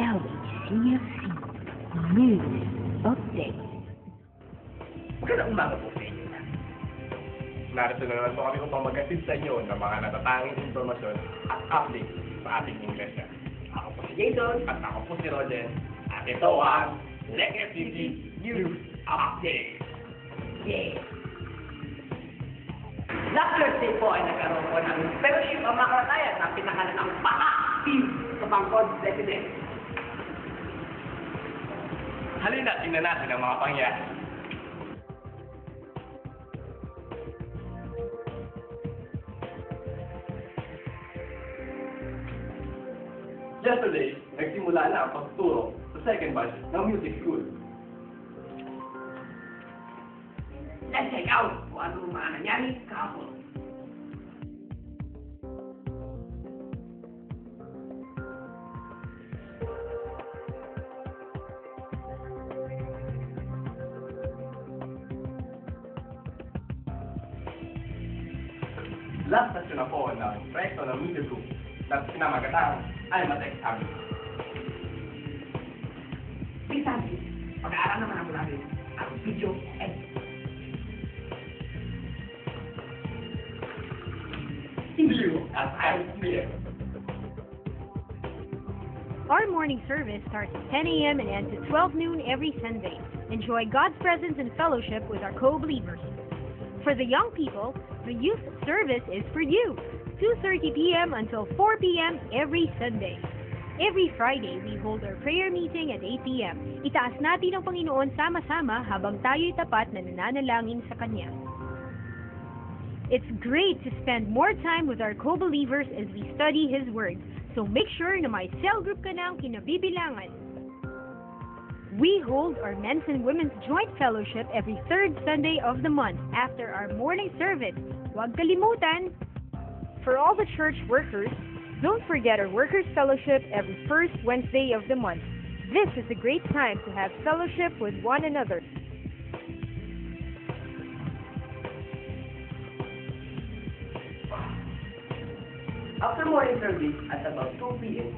LHCFC News Update. Magandang umaga po sa inyo. Narito na naman po kami upang mag-atid sa inyo ng mga natatanging informasyon at update sa ating iglesia. Ako po si Jason at ako po si Roden at ito ang LHCFC News Update. Yes. Last Thursday po ay nagkaroon po ng fellowship ang makaratayan na pinakalan ng pa-active sa Bangkod President. Halina, tingnan natin ang mga pangyayari. Yesterday, nagsimula na ang pagtuturo sa second batch ng music school. Let's check out kung anong mga nangyari kahapon. Last session na po ng proyekto ng music group na pinamagatang Almatex Hobby. Please, Sandy, pag-aaral naman ako natin ang video edit. See you at ISPM. Our morning service starts at 10 a.m. and ends at 12 noon every Sunday. Enjoy God's presence and fellowship with our co-believers. For the young people, the youth service is for you. 2:30 p.m. until 4 p.m. every Sunday. Every Friday, we hold our prayer meeting at 8 p.m. Itaas natin ang Panginoon sama-sama habang tayo'y tapat na nananalangin sa Kanya. It's great to spend more time with our co-believers as we study His Word. So make sure na may cell group ka na ang kinabibilangan. We hold our men's and women's joint fellowship every third Sunday of the month after our morning service. Huwag kalimutan! For all the church workers, don't forget our workers' fellowship every first Wednesday of the month. This is a great time to have fellowship with one another. After morning service at about 2 p.m.,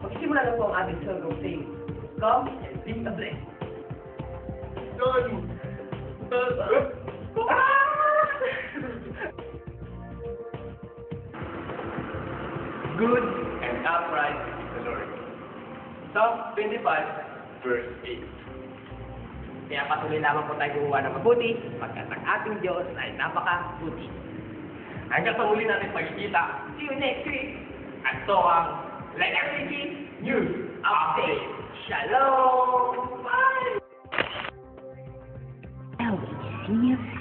magsisimula na po ang ating cell group saying, "Come and be a blessing." Good and upright is the Lord. Psalm 25, verse 8. Kaya patuloy lamang po tayo gumawa ng mabuti, pagkat ang ating Diyos ay napaka-buti. Hanggang sa muli natin pagkikita, See you next week! at ito ang LHCFC News Update. Shalom! Bye! LHCFC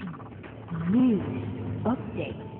News Update.